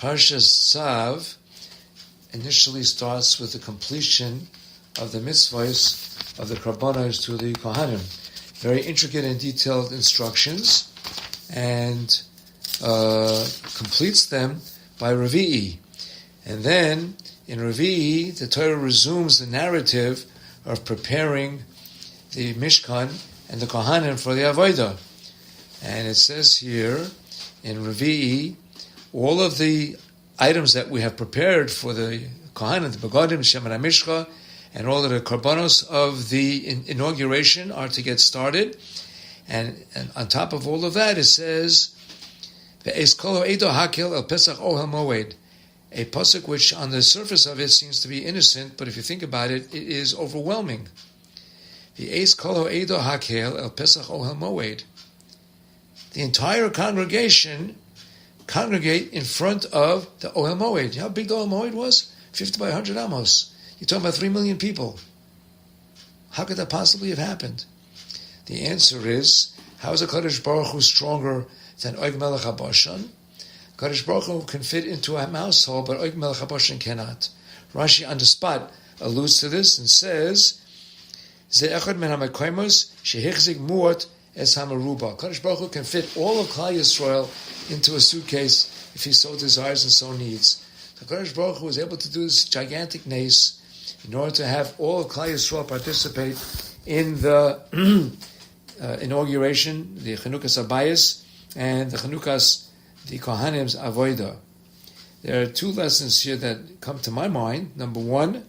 ParshasTzav initially starts with the completion of the mitzvahs of the karbanos to the Kohanim. Very intricate and detailed instructions, and completes them by Revi'i. And then, in Revi'i, the Torah resumes the narrative of preparing the Mishkan and the Kohanim for the Avodah. And it says here, in Revi'i, all of the items that we have prepared for the Kohanim, the Begadim, Shemen HaMishcha, and all of the Karbanos of the inauguration are to get started. And on top of all of that, it says, Ve'es kol ha'edo hakel el Pesach ohel moed. A pasuk which on the surface of it seems to be innocent, but if you think about it, it is overwhelming. Ve'es kol ha'edo hakel el Pesach ohel moed. The entire congregation congregate in front of the Ohel Moed. You know how big the Ohel Moed was? 50 by 100 amos. You're talking about 3 million people. How could that possibly have happened? The answer is, how is a Kadosh Baruch Hu stronger than Og Melech HaBashan? Kadosh Baruch Hu can fit into a mouse hole, but Og Melech HaBashan cannot. Rashi on the spot alludes to this and says, Ze echad men ha'makoimos shehichzik muot es hamaruba. Kadosh Baruch Hu can fit all of Klal Yisrael into a suitcase if he so desires and so needs. The Kadosh Baruch Hu was able to do this gigantic nace in order to have all of Klal Yisrael participate in the inauguration, the Chanukas Abayis, and the Chanukas, the Kohanim's Avodah. There are 2 lessons here that come to my mind. Number 1,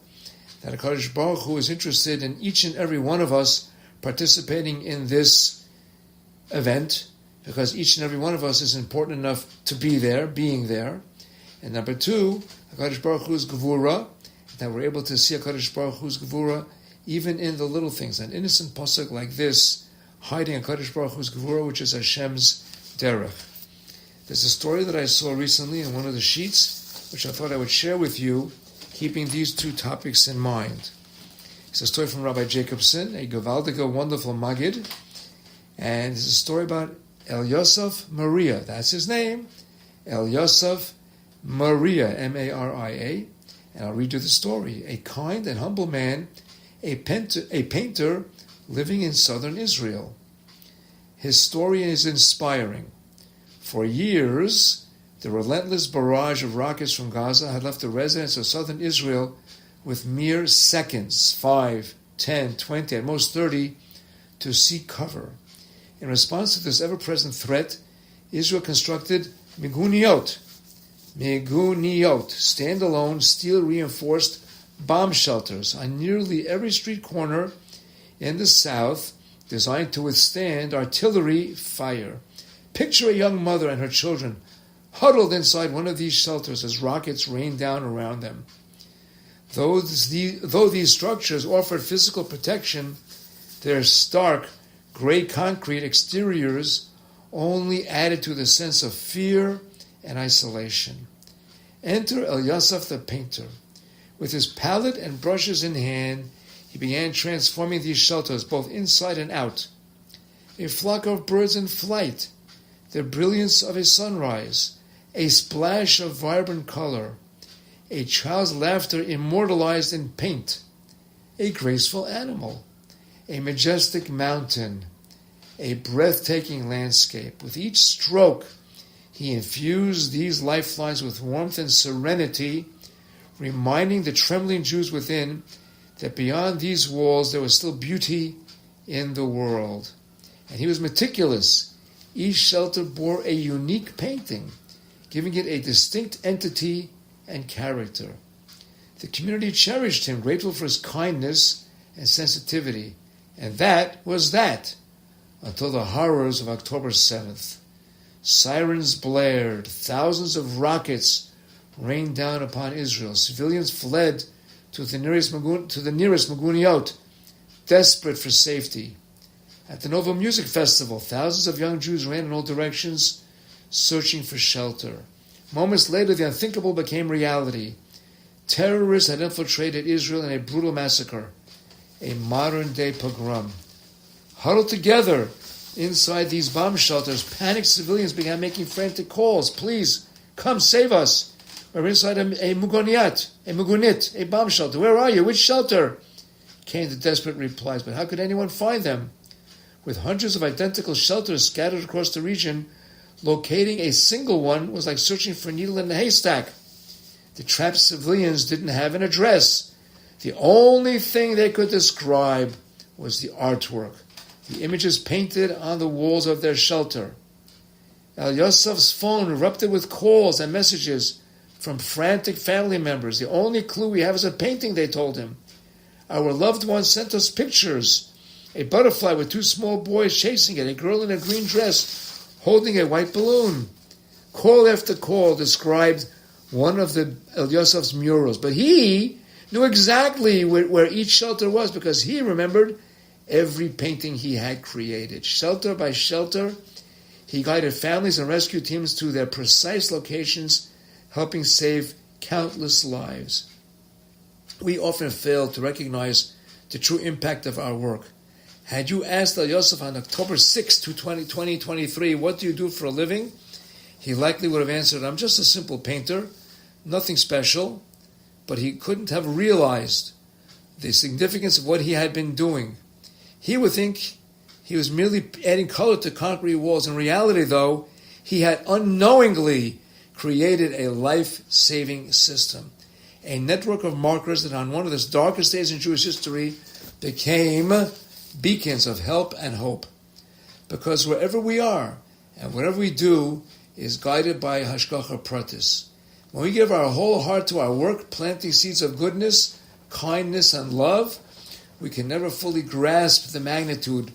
that the Kadosh Baruch Hu is interested in each and every one of us participating in this event, because each and every one of us is important enough to be there, being there. And number 2, HaKadosh Baruch Hu's Gevura, that we're able to see HaKadosh Baruch Hu's Gevura even in the little things. An innocent pasuk like this, hiding HaKadosh Baruch Hu's Gevura, which is Hashem's derech. There's a story that I saw recently in one of the sheets, which I thought I would share with you, keeping these 2 topics in mind. It's a story from Rabbi Jacobson, a gewaldige, wonderful Maggid, and it's a story about El Yosef Maria. That's his name. El Yosef Maria, M-A-R-I-A. And I'll read you the story. A kind and humble man, a painter living in southern Israel. His story is inspiring. For years, the relentless barrage of rockets from Gaza had left the residents of southern Israel with mere seconds, 5, 10, 20, at most 30, to seek cover. In response to this ever-present threat, Israel constructed miguniot, standalone, steel-reinforced bomb shelters on nearly every street corner in the south, designed to withstand artillery fire. Picture a young mother and her children huddled inside one of these shelters as rockets rain down around them. Though these structures offered physical protection, their stark, gray concrete exteriors only added to the sense of fear and isolation. Enter El Yosef the painter. With his palette and brushes in hand, he began transforming these shelters both inside and out. A flock of birds in flight, the brilliance of a sunrise, a splash of vibrant color, a child's laughter immortalized in paint, a graceful animal, a majestic mountain, a breathtaking landscape. With each stroke, he infused these lifelines with warmth and serenity, reminding the trembling Jews within that beyond these walls there was still beauty in the world. And he was meticulous. Each shelter bore a unique painting, giving it a distinct entity and character. The community cherished him, grateful for his kindness and sensitivity. And that was that, until the horrors of October 7th. Sirens blared, thousands of rockets rained down upon Israel. Civilians fled to the nearest Maguniot, desperate for safety. At the Nova Music Festival, thousands of young Jews ran in all directions, searching for shelter. Moments later, the unthinkable became reality. Terrorists had infiltrated Israel in a brutal massacre, a modern-day pogrom. Huddled together inside these bomb shelters, panicked civilians began making frantic calls. Please, come save us. We're inside a mugunit, a bomb shelter. Where are you? Which shelter? Came the desperate replies. But how could anyone find them? With hundreds of identical shelters scattered across the region, locating a single one was like searching for a needle in a haystack. The trapped civilians didn't have an address. The only thing they could describe was the artwork, the images painted on the walls of their shelter. El Yosef's phone erupted with calls and messages from frantic family members. The only clue we have is a painting, they told him. Our loved one sent us pictures. A butterfly with two small boys chasing it, a girl in a green dress holding a white balloon. Call after call described one of the El Yosef's murals, but he knew exactly where each shelter was because he remembered every painting he had created. Shelter by shelter, he guided families and rescue teams to their precise locations, helping save countless lives. We often fail to recognize the true impact of our work. Had you asked El Yosef on October 6, 2023, what do you do for a living? He likely would have answered, I'm just a simple painter, nothing special, but he couldn't have realized the significance of what he had been doing. He would think he was merely adding color to concrete walls. In reality, though, he had unknowingly created a life-saving system, a network of markers that on one of the darkest days in Jewish history became beacons of help and hope. Because wherever we are and whatever we do is guided by Hashgacha Pratis. When we give our whole heart to our work, planting seeds of goodness, kindness, and love, we can never fully grasp the magnitude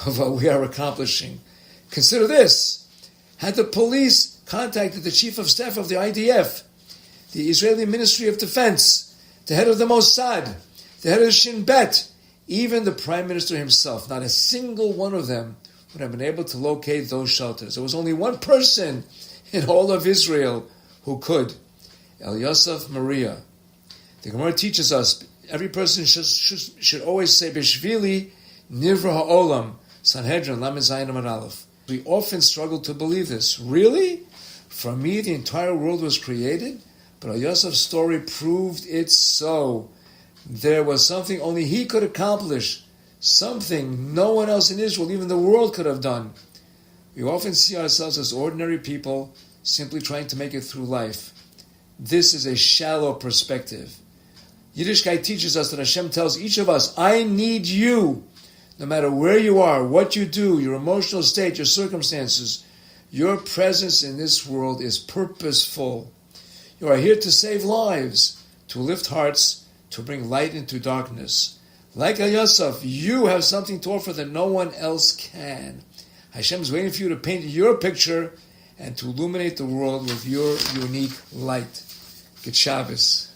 of what we are accomplishing. Consider this. Had the police contacted the chief of staff of the IDF, the Israeli Ministry of Defense, the head of the Mossad, the head of Shin Bet, even the prime minister himself, not a single one of them would have been able to locate those shelters. There was only one person in all of Israel who could. El Yosef Maria. The Gemara teaches us every person should always say Bishvili Nivra Ha'olam, Sanhedrin Lamed Zayin Amud Aleph. We often struggle to believe this. Really? For me, the entire world was created? But El Yosef's story proved it so. There was something only he could accomplish, something no one else in Israel, even the world, could have done. We often see ourselves as ordinary people, simply trying to make it through life. This is a shallow perspective. Yiddishkeit teaches us that Hashem tells each of us, I need you. No matter where you are, what you do, your emotional state, your circumstances, your presence in this world is purposeful. You are here to save lives, to lift hearts, to bring light into darkness. Like El Yosef, you have something to offer that no one else can. Hashem is waiting for you to paint your picture and to illuminate the world with your unique light. Good Shabbos.